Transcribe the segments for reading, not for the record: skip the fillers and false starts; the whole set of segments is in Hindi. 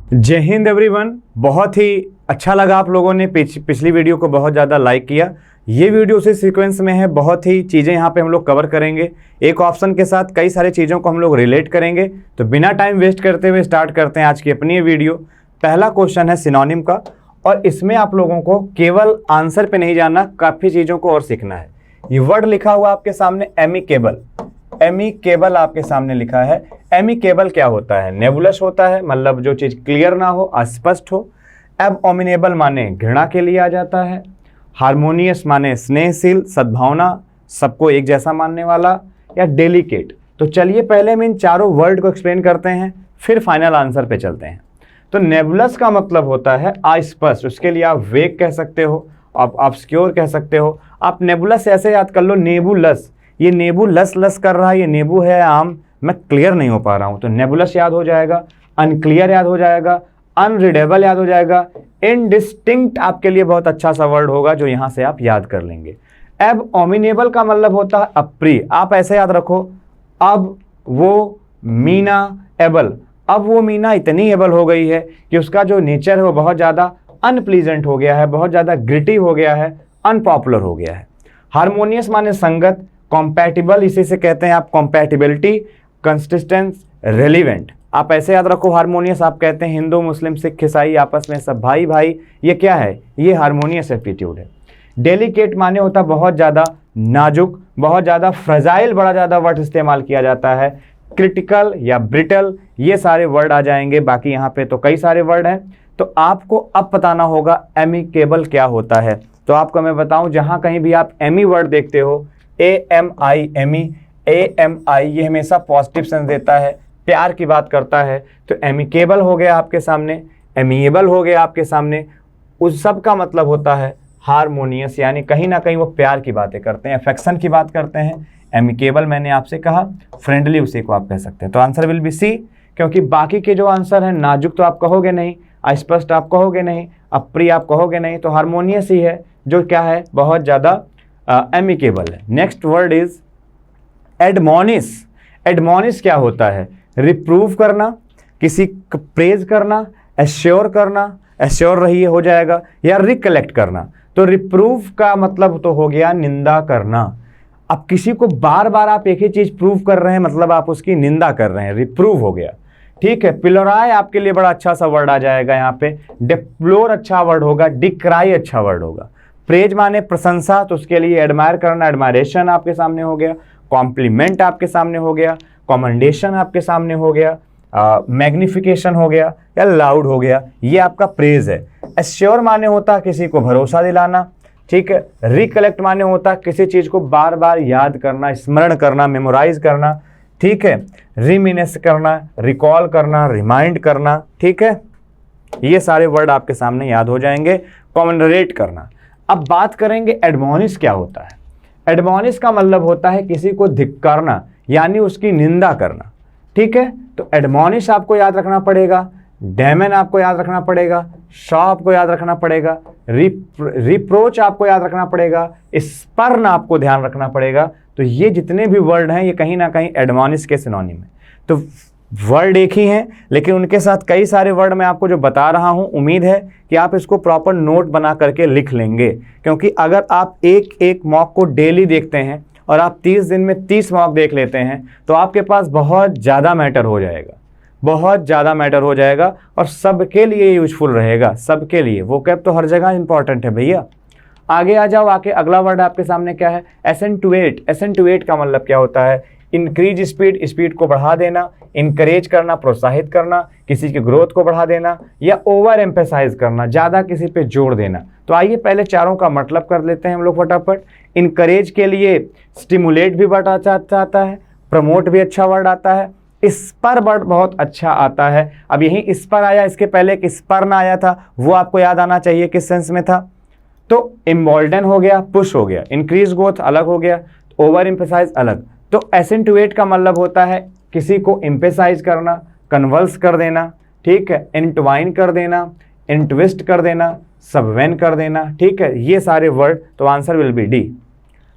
जय हिंद एवरीवन। बहुत ही अच्छा लगा आप लोगों ने पिछली वीडियो को बहुत ज़्यादा लाइक किया। ये वीडियो उसी सीक्वेंस में है, बहुत ही चीज़ें यहाँ पे हम लोग कवर करेंगे। एक ऑप्शन के साथ कई सारी चीज़ों को हम लोग रिलेट करेंगे। तो बिना टाइम वेस्ट करते हुए स्टार्ट करते हैं आज की अपनी ये वीडियो। पहला क्वेश्चन है सिनोनिम का, और इसमें आप लोगों को केवल आंसर पे नहीं जाना, काफ़ी चीज़ों को और सीखना है। ये वर्ड लिखा हुआ आपके सामने एमिकेबल, एमिकेबल आपके सामने लिखा है। एमिकेबल क्या होता है? नेबुलस होता है, मतलब जो चीज़ क्लियर ना हो, अस्पष्ट हो। एबऑमिनेबल माने घृणा के लिए आ जाता है। हार्मोनियस माने स्नेहशील, सद्भावना, सबको एक जैसा मानने वाला। या डेलिकेट। तो चलिए पहले हम इन चारों वर्ड को एक्सप्लेन करते हैं, फिर फाइनल आंसर पे चलते हैं। तो नेबुलस का मतलब होता है अस्पष्ट, उसके लिए आप वेग कह सकते हो, आप ऑब्स्क्योर कह सकते हो। आप नेबुलस ऐसे याद कर लो, नेबुलस, ये नेबू लस लस कर रहा है, ये नेबू है आम, मैं क्लियर नहीं हो पा रहा हूँ, तो नेबुलस याद हो जाएगा। अनक्लियर याद हो जाएगा, अनरीडेबल याद हो जाएगा। इनडिस्टिंक्ट आपके लिए बहुत अच्छा सा वर्ड होगा जो यहाँ से आप याद कर लेंगे। एबऑमिनेबल का मतलब होता है अप्रिय, आप ऐसे याद रखो, अब वो मीना एबल, अब वो मीना इतनी एबल हो गई है कि उसका जो नेचर है वो बहुत ज़्यादा अनप्लीजेंट हो गया है, बहुत ज़्यादा ग्रिटी हो गया है, अनपॉपुलर हो गया है। हारमोनियस माने संगत, कॉम्पैटिबल इसी से कहते हैं आप, कॉम्पैटिबिलिटी, कंसिस्टेंस, रेलिवेंट। आप ऐसे याद रखो, हारमोनियस आप कहते हैं हिंदू मुस्लिम सिख ईसाई आपस में सब भाई भाई, ये क्या है? ये हारमोनियस एप्टीट्यूड है। डेलिकेट माने होता बहुत ज़्यादा नाजुक, बहुत ज़्यादा फ्रजाइल, बड़ा ज़्यादा वर्ड इस्तेमाल किया जाता है। क्रिटिकल या ब्रिटल, ये सारे वर्ड आ जाएंगे। बाकी यहाँ पे तो कई सारे वर्ड हैं, तो आपको अब बताना होगा एमिकेबल क्या होता है। तो आपको मैं बताऊं, जहाँ कहीं भी आप एमी वर्ड देखते हो, AMI, एमी, AMI, ये हमेशा पॉजिटिव सेंस देता है, प्यार की बात करता है। तो एमिकेबल हो गया आपके सामने, एमिएबल हो गया आपके सामने, उस सब का मतलब होता है हारमोनियस, यानी कहीं ना कहीं वो प्यार की बातें करते हैं, अफेक्शन की बात करते हैं। एमिकेबल मैंने आपसे कहा, फ्रेंडली उसी को आप कह सकते हैं। तो आंसर विल बी सी, क्योंकि बाकी के जो आंसर है, नाजुक तो आप कहोगे नहीं, अस्पष्ट आप कहोगे नहीं, अप्रिय आप कहोगे नहीं, तो हारमोनियस ही है जो क्या है, बहुत ज़्यादा एमिकेबल है। Next word is admonish. Admonish क्या होता है? रिप्रूव करना, किसी को प्रेज करना, एश्योर करना, एश्योर रहिए हो जाएगा, या रिकलेक्ट करना। तो रिप्रूव का मतलब तो हो गया निंदा करना। अब किसी को बार बार आप एक ही चीज प्रूव कर रहे हैं, मतलब आप उसकी निंदा कर रहे हैं, रिप्रूव हो गया। ठीक है। पिलोराय आपके लिए बड़ा अच्छा सा वर्ड आ जाएगा यहाँ पे। डिप्लोर अच्छा वर्ड होगा, डिक्राई अच्छा वर्ड होगा। प्रेज माने प्रशंसा, तो उसके लिए एडमायर करना, एडमायरेशन आपके सामने हो गया। कॉम्प्लीमेंट आपके सामने हो गया, कॉमेंडेशन आपके सामने हो गया, मैग्निफिकेशन हो गया, या लाउड हो गया, ये आपका प्रेज है। एश्योर माने होता है किसी को भरोसा दिलाना। ठीक है। रिकलेक्ट माने होता है किसी चीज को बार बार याद करना, स्मरण करना, मेमोराइज करना। ठीक है। रिमिनेस करना, रिकॉल करना, रिमाइंड करना। ठीक है। ये सारे वर्ड आपके सामने याद हो जाएंगे। कॉमेंडरेट करना। अब बात करेंगे एडमोनिश क्या होता है। एडमोनिश का मतलब होता है किसी को धिक्कारना, यानी उसकी निंदा करना। ठीक है। तो एडमोनिश आपको याद रखना पड़ेगा, डेमन आपको याद रखना पड़ेगा, शॉ आपको याद रखना पड़ेगा, रिप्रोच आपको याद रखना पड़ेगा, स्पर्न आपको ध्यान रखना पड़ेगा। तो ये जितने भी वर्ड हैं, ये कहीं ना कहीं एडमोनिश के सिनोनिम है। तो वर्ड एक ही हैं, लेकिन उनके साथ कई सारे वर्ड मैं आपको जो बता रहा हूं, उम्मीद है कि आप इसको प्रॉपर नोट बना करके लिख लेंगे। क्योंकि अगर आप एक एक मॉक को डेली देखते हैं और आप 30 दिन में 30 मॉक देख लेते हैं, तो आपके पास बहुत ज़्यादा मैटर हो जाएगा, बहुत ज़्यादा मैटर हो जाएगा, और सबके लिए यूजफुल रहेगा, सबके लिए। वोकैब तो हर जगह इंपॉर्टेंट है भैया। आगे आ जाओ, आके अगला वर्ड आपके सामने क्या है? एसेंटुएट। एसेंटुएट का मतलब क्या होता है? इंक्रीज स्पीड, स्पीड को बढ़ा देना, इनकरेज करना, प्रोत्साहित करना, किसी की ग्रोथ को बढ़ा देना, या ओवर एम्फेसाइज करना, ज़्यादा किसी पे जोर देना। तो आइए पहले चारों का मतलब कर लेते हैं हम लोग फटाफट। इनकरेज के लिए स्टिमुलेट भी वर्ड अच्छा आता है, प्रमोट भी अच्छा वर्ड आता है, स्पर वर्ड बहुत अच्छा आता है। अब यही स्पर आया, इसके पहले एक स्पर्न आया था, वो आपको याद आना चाहिए किस सेंस में था। तो इम्बोल्डन हो गया, पुश हो गया, इंक्रीज ग्रोथ अलग हो गया, ओवर एम्फेसाइज अलग। तो एसेंटुएट का मतलब होता है किसी को एम्फेसाइज करना, कन्वल्स कर देना। ठीक है। इंटवाइन कर देना, इंट्विस्ट कर देना, सबवेन कर देना। ठीक है। ये सारे वर्ड, तो आंसर विल बी डी।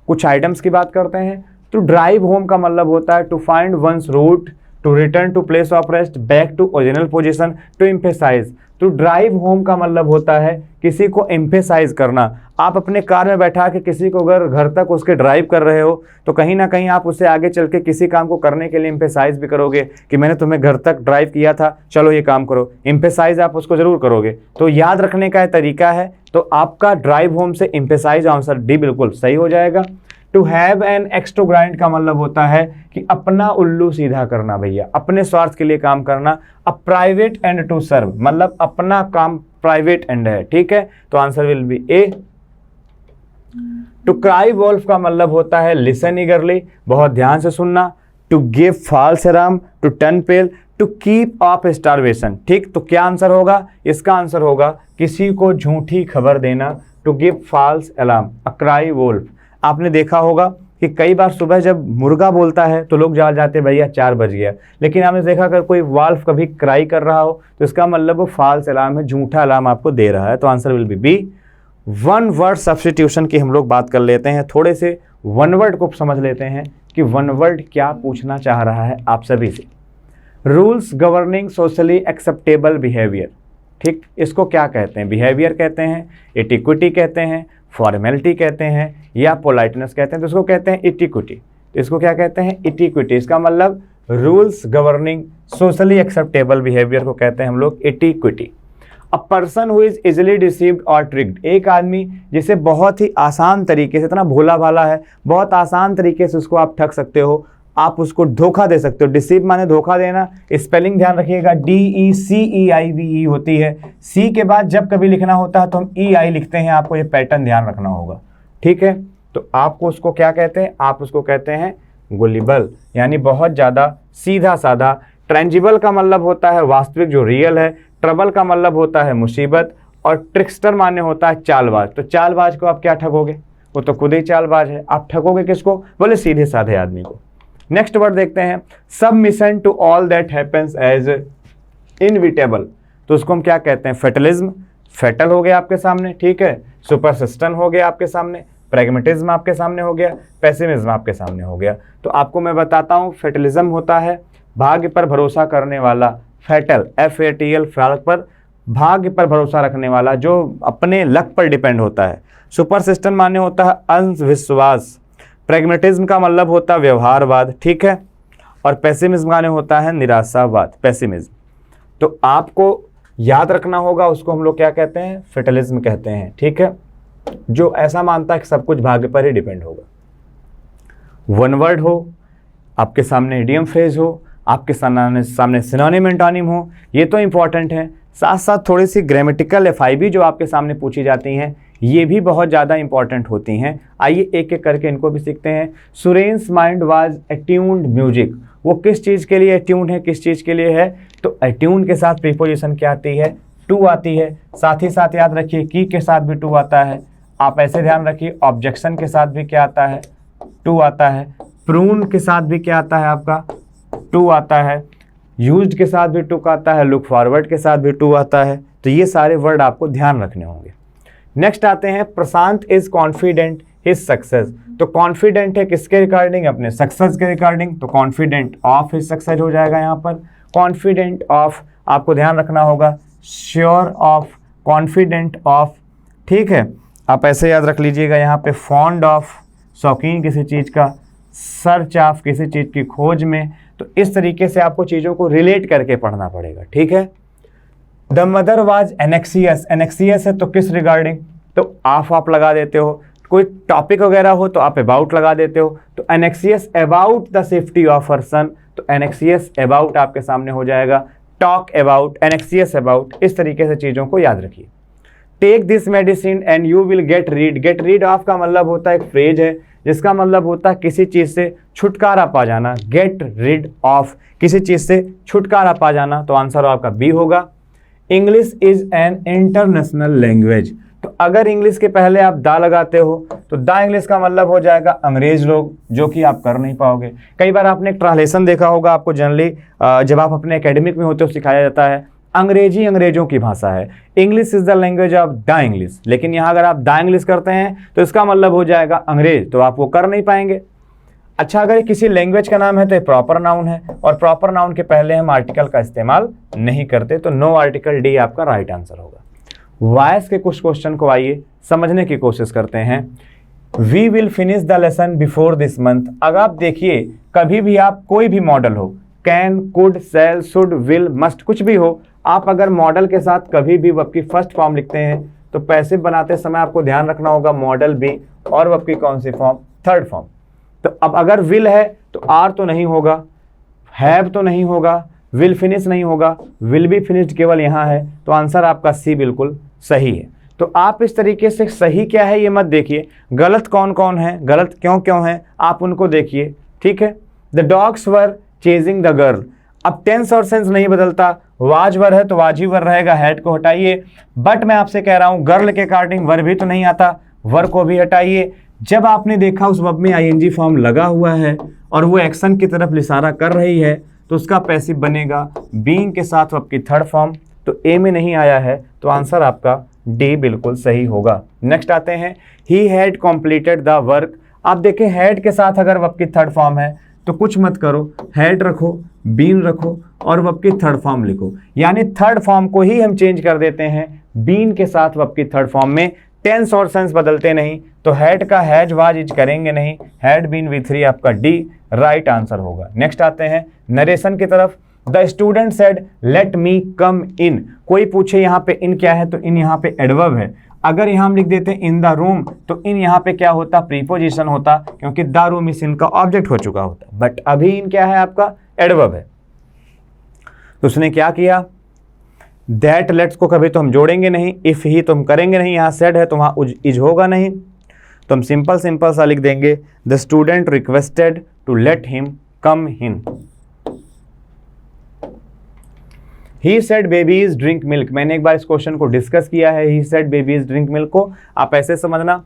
कुछ आइटम्स की बात करते हैं। तो ड्राइव होम का मतलब होता है to find one's root, to return to place of rest, back to original position, to emphasise. To drive home का मतलब होता है किसी को एम्फेसाइज करना। आप अपने कार में बैठा के किसी को अगर घर तक उसके ड्राइव कर रहे हो तो कहीं ना कहीं आप उसे आगे चल के किसी काम को करने के लिए एम्फेसाइज भी करोगे कि मैंने तुम्हें घर तक ड्राइव किया था, चलो ये काम करो। एम्फेसाइज आप उसको जरूर करोगे। तो याद रखने का तरीका है, तो आपका ड्राइव होम से एम्फेसाइज आंसर डी बिल्कुल सही हो जाएगा। To have an axe to grind का मतलब होता है कि अपना उल्लू सीधा करना भैया, अपने स्वार्थ के लिए काम करना। A private end to serve मतलब अपना काम प्राइवेट एंड है, ठीक है, तो answer will be A. To cry wolf का मतलब होता है लिसन ईगरली, बहुत ध्यान से सुनना। To give false alarm, to turn pale, to keep off starvation, ठीक। तो क्या आंसर होगा? इसका आंसर होगा किसी को झूठी खबर देना, to give false alarm, a cry wolf. आपने देखा होगा कि कई बार सुबह जब मुर्गा बोलता है तो लोग जान जाते भैया 4 बज गया, लेकिन आपने देखा अगर कोई वॉल्फ कभी क्राई कर रहा हो तो इसका मतलब वो फॉल्स अलार्म है, झूठा अलार्म आपको दे रहा है, तो answer will be B. One word substitution की हम लोग बात कर लेते हैं, थोड़े से वन वर्ड को समझ लेते हैं कि वन वर्ड क्या पूछना चाह रहा है आप सभी से। Rules governing socially acceptable behaviour, ठीक, इसको क्या कहते हैं? बिहेवियर कहते हैं, एटिक्विटी कहते हैं, फॉर्मेलिटी कहते हैं या पोलाइटनेस कहते हैं। तो इसको कहते हैं इटिक्विटी। इसको क्या कहते हैं? इटिक्विटी। इसका मतलब rules governing socially acceptable behaviour को कहते हैं हम लोग etiquette. A person who is easily deceived और ट्रिक्ड, एक आदमी जिसे बहुत ही आसान तरीके से, इतना भोला भाला है, बहुत आसान तरीके से उसको आप ठग सकते हो, आप उसको धोखा दे सकते हो। डिसीव माने धोखा देना, स्पेलिंग ध्यान रखिएगा, DECEIVE होती है। सी के बाद जब कभी लिखना होता है तो हम EI लिखते हैं, आपको ये पैटर्न ध्यान रखना होगा, ठीक है। तो आपको उसको क्या कहते हैं? आप उसको कहते हैं गुलिबल, यानी बहुत ज़्यादा सीधा साधा। ट्रेंजिबल का मतलब होता है वास्तविक, जो रियल है। ट्रबल का मतलब होता है मुसीबत, और ट्रिक्स्टर माने होता है चालबाज। तो चालबाज को आप क्या ठगोगे? वो तो खुद ही चालबाज है। आप ठगोगे किसको? बोले सीधे साधे आदमी को। नेक्स्ट वर्ड देखते हैं, submission to all that happens as inevitable. तो उसको हम क्या कहते हैं? फेटलिज्म, फेटल हो गया आपके सामने, ठीक है। सुपरसिस्टन हो गया आपके सामने, प्रैग्मेटिज्म आपके सामने हो गया, पेसिमिज्म आपके सामने हो गया। तो आपको मैं बताता हूँ, फेटलिज्म होता है भाग्य पर भरोसा करने वाला, फैटल FATL फैल पर, भाग्य पर भरोसा रखने वाला, जो अपने लक पर डिपेंड होता है। सुपरसिस्टन माने होता है अंधविश्वास। प्रैग्मेटिज्म का मतलब होता है व्यवहारवाद, ठीक है। और पेसिमिज्म माने होता है निराशावाद, पेसिमिज्म। तो आपको याद रखना होगा, उसको हम लोग क्या कहते हैं? फेटलिज्म कहते हैं, ठीक है, जो ऐसा मानता है कि सब कुछ भाग्य पर ही डिपेंड होगा। वन वर्ड हो, आपके सामने इडियम फ्रेज हो, आपके सामने सिनोनिम एंटोनिम हो, ये तो इंपॉर्टेंट है। साथ साथ थोड़ी सी ग्रामेटिकल FIB जो आपके सामने पूछी जाती हैं, ये भी बहुत ज़्यादा इंपॉर्टेंट होती हैं। आइए एक एक करके इनको भी सीखते हैं। सुरेन्स माइंड वाज अट्यून्ड म्यूजिक, वो किस चीज़ के लिए अट्यून्ड है, किस चीज़ के लिए है? तो अट्यून्ड के साथ प्रीपोजिशन क्या आती है? टू आती है। साथ ही साथ याद रखिए की के साथ भी टू आता है। आप ऐसे ध्यान रखिए, ऑब्जेक्शन के साथ भी क्या आता है? टू आता है। प्रून के साथ भी क्या आता है आपका? टू आता है। यूज्ड के साथ भी टू आता है, लुक फॉरवर्ड के साथ भी टू आता है। तो ये सारे वर्ड आपको ध्यान रखने होंगे। नेक्स्ट आते हैं, प्रशांत इज कॉन्फिडेंट हिज सक्सेस। तो कॉन्फिडेंट है किसके रिगार्डिंग? अपने सक्सेस के रिगार्डिंग। तो कॉन्फिडेंट ऑफ हिज सक्सेस हो जाएगा यहाँ पर। कॉन्फिडेंट ऑफ आपको ध्यान रखना होगा, श्योर ऑफ, कॉन्फिडेंट ऑफ, ठीक है। आप ऐसे याद रख लीजिएगा यहाँ पे, फॉन्ड ऑफ, शौकीन किसी चीज़ का, सर्च ऑफ, किसी चीज़ की खोज में। तो इस तरीके से आपको चीज़ों को रिलेट करके पढ़ना पड़ेगा, ठीक है। द मदर वाज एनेक्सियस, एनेक्सियस है तो किस रिगार्डिंग? तो ऑफ आप लगा देते हो। कोई टॉपिक वगैरह हो तो आप अबाउट लगा देते हो। तो anxious about the safety of her son, तो एनेक्सियस अबाउट आपके सामने हो जाएगा। टॉक अबाउट, एनेक्सियस अबाउट, इस तरीके से चीज़ों को याद रखिए। Take this medicine and you will get rid, get rid of का मतलब होता है एक फ्रेज है जिसका मतलब होता है किसी चीज़ से छुटकारा पा जाना। गेट रिड ऑफ, किसी चीज़ से छुटकारा पा जाना। तो आंसर आपका बी होगा। English is an international language, तो अगर इंग्लिश के पहले आप दा लगाते हो तो दा इंग्लिश का मतलब हो जाएगा अंग्रेज लोग, जो कि आप कर नहीं पाओगे। कई बार आपने एक ट्रांसलेशन देखा होगा, आपको जनरली जब आप अपने एकेडमिक में होते हो सिखाया जाता है अंग्रेजी अंग्रेजों की भाषा है, English is the language of the English. लेकिन यहाँ अगर आप द इंग्लिश करते हैं तो इसका मतलब हो जाएगा अंग्रेज, तो आप वो कर नहीं पाएंगे। अच्छा, अगर ये किसी लैंग्वेज का नाम है तो ये प्रॉपर नाउन है, और प्रॉपर नाउन के पहले हम आर्टिकल का इस्तेमाल नहीं करते, तो नो आर्टिकल डी आपका राइट आंसर होगा। वॉइस के कुछ क्वेश्चन को आइए समझने की कोशिश करते हैं। We will finish the lesson before this month. अगर आप देखिए, कभी भी आप कोई भी मॉडल हो, can, could, shall, should, will, must, कुछ भी हो, आप अगर मॉडल के साथ कभी भी वर्ब की फर्स्ट फॉर्म लिखते हैं तो पैसिव बनाते समय आपको ध्यान रखना होगा मॉडल बी और वर्ब की कौन सी फॉर्म, थर्ड फॉर्म। तो अब अगर विल है तो आर तो नहीं होगा, हैव तो नहीं होगा, विल फिनिश नहीं होगा, विल बी फिनिश्ड केवल यहाँ है, तो आंसर आपका सी बिल्कुल सही है। तो आप इस तरीके से सही क्या है ये मत देखिए, गलत कौन कौन है, गलत क्यों क्यों है, आप उनको देखिए, ठीक है। The dogs were chasing the girl. अब टेंस और सेंस नहीं बदलता, वाज वर है तो वाज ही वर रहेगा, हैड को हटाइए। बट मैं आपसे कह रहा हूं गर्ल के अकॉर्डिंग वर भी तो नहीं आता, वर को भी हटाइए। जब आपने देखा उस वर्ब में आईएनजी फॉर्म लगा हुआ है और वो एक्शन की तरफ इशारा कर रही है तो उसका पैसिव बनेगा बीइंग के साथ वर्ब की थर्ड फॉर्म। तो ए में नहीं आया है तो आंसर आपका डी बिल्कुल सही होगा। नेक्स्ट आते हैं, he had completed the work. आप देखें हैड के साथ अगर वर्ब की थर्ड फॉर्म है तो कुछ मत करो, हैड रखो, बीन रखो और वर्ब की थर्ड फॉर्म लिखो, यानी थर्ड फॉर्म को ही हम चेंज कर देते हैं बीन के साथ वर्ब की थर्ड फॉर्म में। टेंस और सेंस बदलते नहीं, तो हैड का हैज वाज इज करेंगे नहीं, हैड बीन V3 आपका डी राइट आंसर होगा। नेक्स्ट आते हैं नरेशन की तरफ। The student said let me come in. कोई पूछे यहाँ पे इन क्या है तो इन यहाँ पे एडवर्ब है। अगर यहाँ हम लिख देते हैं इन द रूम तो इन यहाँ पे क्या होता, प्रीपोजिशन होता, क्योंकि द रूम इस इनका ऑब्जेक्ट हो चुका होता। बट अभी इन क्या है आपका, एडवर्ब है। तो उसने क्या किया, दैट लेट्स को कभी तो हम जोड़ेंगे नहीं, इफ ही तो हम करेंगे नहीं, यहाँ सेड है तो वहाँ इज होगा नहीं, तो हम सिंपल सा लिख देंगे the student requested to let him come in. He said babies drink milk. मैंने एक बार इस क्वेश्चन को डिस्कस किया है, he said babies drink milk को आप ऐसे समझना,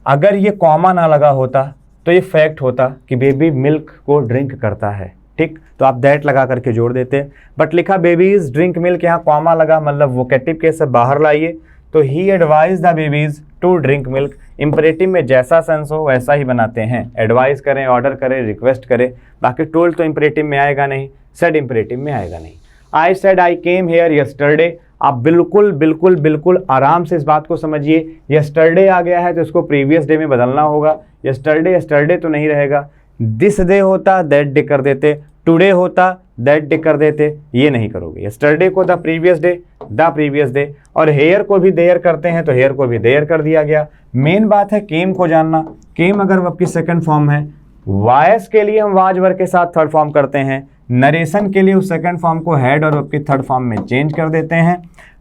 अगर ये कॉमा ना लगा होता तो ये फैक्ट होता कि बेबी मिल्क को ड्रिंक करता है, ठीक, तो आप दैट लगा करके जोड़ देते। बट लिखा बेबीज ड्रिंक मिल्क, यहाँ कॉमा लगा, मतलब वोकेटिव केस से बाहर लाइए, तो he advise the babies to drink milk. Imperative में जैसा सेंस हो वैसा ही बनाते हैं, एडवाइस करें, ऑर्डर करें, रिक्वेस्ट करें, बाकी टोल्ड तो इंपरेटिव में आएगा नहीं, सेड इंपरेटिव में आएगा नहीं। I said I came here yesterday. आप बिल्कुल बिल्कुल बिल्कुल आराम से इस बात को समझिए, यस्टरडे आ गया है तो इसको प्रीवियस डे में बदलना होगा। यस्टरडे तो नहीं रहेगा, दिस डे होता दैट डे कर देते, टुडे होता दैट डे कर देते, ये नहीं करोगे। यस्टरडे को द प्रीवियस डे, और हेयर को भी देयर करते हैं तो हेयर को भी देयर कर दिया गया। मेन बात है केम को जानना, केम अगर वर्ब की सेकंड फॉर्म है, वायस के लिए हम वाज वर्ब के साथ थर्ड फॉर्म करते हैं, नरेशन के लिए उस सेकंड फॉर्म को हैड और वर्ब की थर्ड फॉर्म में चेंज कर देते हैं।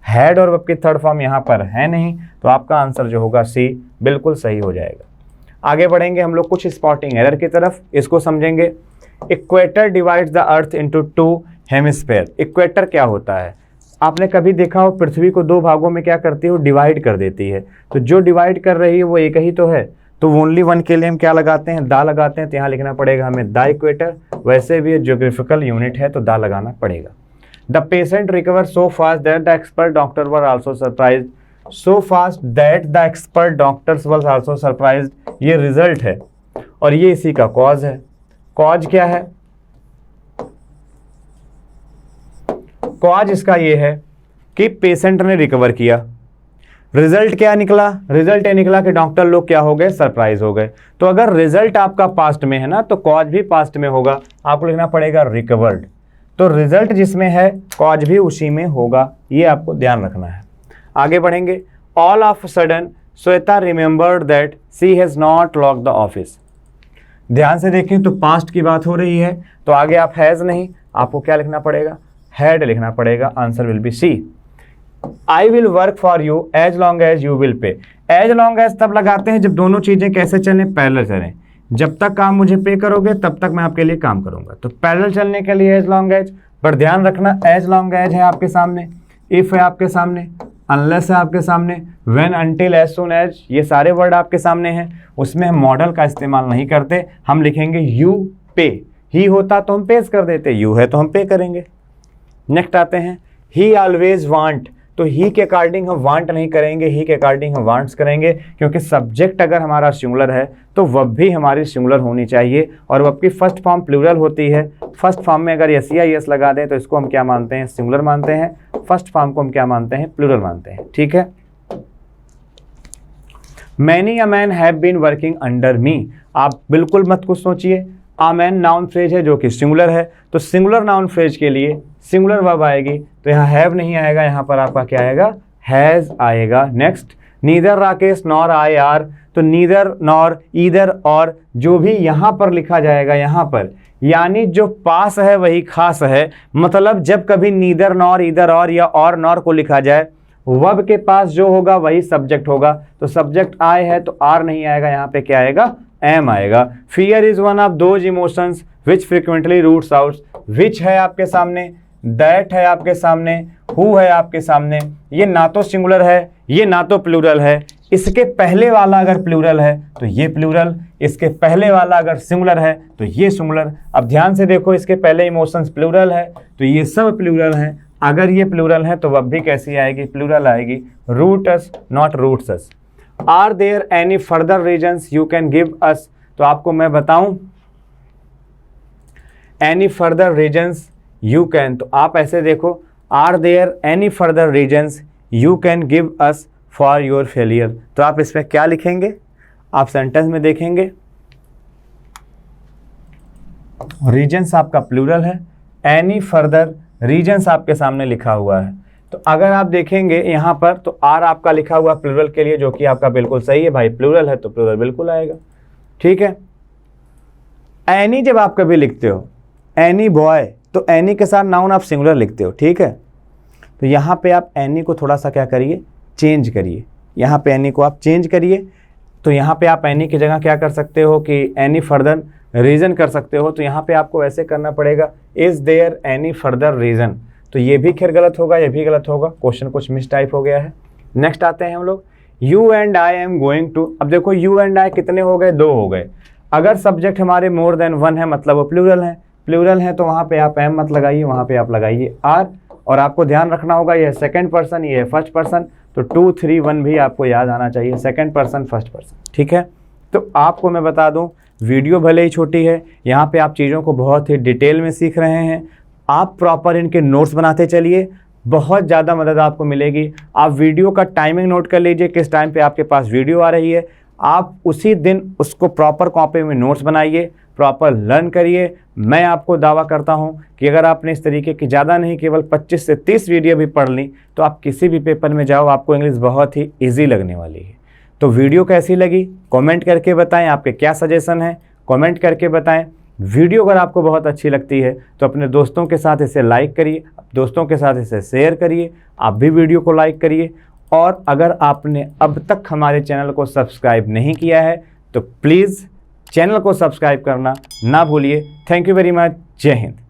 हैड और वर्ब की थर्ड फॉर्म यहाँ पर है नहीं, तो आपका आंसर जो होगा सी बिल्कुल सही हो जाएगा। आगे बढ़ेंगे हम लोग कुछ स्पॉटिंग एरर की तरफ, इसको समझेंगे। Equator divides the earth into 2 hemisphere. Equator क्या होता है, आपने कभी देखा हो पृथ्वी को दो भागों में क्या करती है, वो डिवाइड कर देती है, तो जो डिवाइड कर रही है वो एक ही तो है, तो ओनली वन के लिए हम क्या लगाते हैं, दा लगाते हैं, तो यहाँ लिखना पड़ेगा हमें द इक्वेटर। वैसे भी ज्योग्राफिकल यूनिट है तो दा लगाना पड़ेगा। The patient recover so fast that the expert doctor were also surprised. So fast that the expert doctors were also surprised, ये रिजल्ट है और ये इसी का कॉज है। कॉज क्या है, कॉज इसका ये है कि पेशेंट ने रिकवर किया। रिजल्ट क्या निकला, रिजल्ट ये निकला कि डॉक्टर लोग क्या हो गए, सरप्राइज हो गए। तो अगर रिजल्ट आपका पास्ट में है ना तो कॉज भी पास्ट में होगा, आपको लिखना पड़ेगा रिकवर्ड। तो रिजल्ट जिसमें है कॉज भी उसी में होगा, ये आपको ध्यान रखना है। आगे बढ़ेंगे। All of sudden Shweta remembered that she has not locked the office. ध्यान से देखें तो पास्ट की बात हो रही है, तो आगे आप हैज नहीं, आपको क्या लिखना पड़ेगा, हैड लिखना पड़ेगा। Answer will be C. I will work for you as long as you will pay. As long as तब लगाते हैं जब दोनों चीजें कैसे चलें, पैरेलल चलें। जब तक आप मुझे पे करोगे तब तक मैं आपके लिए काम करूंगा, तो पैरेलल चलने के लिए एज लॉन्ग एज। पर ध्यान रखना एज लॉन्ग एज है आपके सामने, इफ है आपके सामने, अनलेस है आपके सामने, when, until, as soon as, ये सारे वर्ड आपके सामने हैं। उसमें हम मॉडल का इस्तेमाल नहीं करते, हम लिखेंगे यू पे। ही होता तो हम पेज कर देते, यू है तो हम पे करेंगे। नेक्स्ट आते हैं, ही ऑलवेज वांट। तो ही के अकॉर्डिंग हम वांट नहीं करेंगे, ही के अकॉर्डिंग हम वांट्स करेंगे, क्योंकि सब्जेक्ट अगर हमारा सिंगुलर है तो वर्ब भी हमारी सिंगुलर होनी चाहिए, और वर्ब की फर्स्ट फॉर्म प्लूरल होती है। फर्स्ट फॉर्म में अगर यस या यस लगा दें तो इसको हम क्या मानते हैं, सिंगुलर मानते हैं, फर्स्ट फॉर्म को हम क्या मानते हैं, प्लूरल मानते हैं। ठीक है। Many a man have been working under me, आप बिल्कुल मत कुछ सोचिए, आ मैन नाउन फ्रेज है जो कि सिंगुलर है, तो सिंगुलर नाउन फ्रेज के लिए सिंगुलर वर्ब आएगी, तो यहाँ हैव नहीं आएगा, यहाँ पर आपका क्या आएगा, हैज आएगा। Next, neither Rakesh nor I R, तो नीदर नॉर ईदर और जो भी यहाँ पर लिखा जाएगा, यहाँ पर यानी जो पास है वही खास है, मतलब जब कभी नीदर नॉर ईदर और या और नॉर को लिखा जाए, वर्ब के पास जो होगा वही सब्जेक्ट होगा, तो सब्जेक्ट आई है तो आर नहीं आएगा, यहाँ पे क्या आएगा, एम आएगा। Fear is one of those emotions which frequently roots out, which है आपके सामने, दैट है आपके सामने, हु है आपके सामने, ये ना तो सिंगुलर है, ये ना तो प्लूरल है, इसके पहले वाला अगर प्लूरल है तो ये प्लूरल, इसके पहले वाला अगर सिंगुलर है तो ये सिंगुलर। अब ध्यान से देखो, इसके पहले इमोशंस प्लूरल है तो ये सब प्लूरल है, अगर ये प्लूरल है तो वब भी कैसी आएगी, प्लूरल आएगी। Rout us not routs us. Are there any further reasons you can give us, तो आपको मैं बताऊं any further reasons you can, तो आप ऐसे देखो, are there any further reasons you can give us for your failure, तो आप इसमें क्या लिखेंगे, आप सेंटेंस में देखेंगे रीजन्स आपका प्लूरल है, एनी फर्दर रीजन्स आपके सामने लिखा हुआ है, तो अगर आप देखेंगे यहाँ पर तो आर आपका लिखा हुआ प्लूरल के लिए, जो कि आपका बिल्कुल सही है भाई, प्लूरल है तो प्लूरल बिल्कुल आएगा। ठीक है। एनी जब आप कभी लिखते हो, एनी बॉय, तो एनी के साथ नाउन आप सिंगुलर लिखते हो। ठीक है। तो यहाँ पे आप एनी को थोड़ा सा क्या करिए, चेंज करिए, यहाँ पे एनी को आप चेंज करिए, तो यहाँ पे आप एनी की जगह क्या कर सकते हो कि एनी फर्दर रीज़न कर सकते हो, तो यहाँ पे आपको ऐसे करना पड़ेगा, is there any further reason, तो ये भी खैर गलत होगा, ये भी गलत होगा, क्वेश्चन कुछ मिस टाइप हो गया है। नेक्स्ट आते हैं हम लोग, you and I am going to, अब देखो यू एंड आई कितने हो गए, 2 हो गए, अगर सब्जेक्ट हमारे मोर देन 1 है मतलब वो प्लूरल है, प्लूरल है तो वहाँ पे आप एम मत लगाइए, वहाँ पे आप लगाइए आर, और आपको ध्यान रखना होगा ये सेकंड पर्सन, ये फर्स्ट पर्सन, तो 2, 3, 1 भी आपको याद आना चाहिए, सेकंड पर्सन फर्स्ट पर्सन। ठीक है। तो आपको मैं बता दूं, वीडियो भले ही छोटी है, यहाँ पे आप चीज़ों को बहुत ही डिटेल में सीख रहे हैं, आप प्रॉपर इनके नोट्स बनाते चलिए, बहुत ज़्यादा मदद आपको मिलेगी। आप वीडियो का टाइमिंग नोट कर लीजिए, किस टाइम पे आपके पास वीडियो आ रही है, आप उसी दिन उसको प्रॉपर कॉपी में नोट्स बनाइए, प्रॉपर लर्न करिए। मैं आपको दावा करता हूं कि अगर आपने इस तरीके की ज़्यादा नहीं केवल 25 से 30 वीडियो भी पढ़ ली तो आप किसी भी पेपर में जाओ, आपको इंग्लिश बहुत ही ईजी लगने वाली है। तो वीडियो कैसी लगी कमेंट करके बताएं, आपके क्या सजेशन है कमेंट करके बताएं। वीडियो अगर आपको बहुत अच्छी लगती है तो अपने दोस्तों के साथ इसे लाइक करिए, दोस्तों के साथ इसे शेयर करिए, आप भी वीडियो को लाइक करिए। और अगर आपने अब तक हमारे चैनल को सब्सक्राइब नहीं किया है तो प्लीज़ चैनल को सब्सक्राइब करना ना भूलिए। Thank you very much. जय हिंद।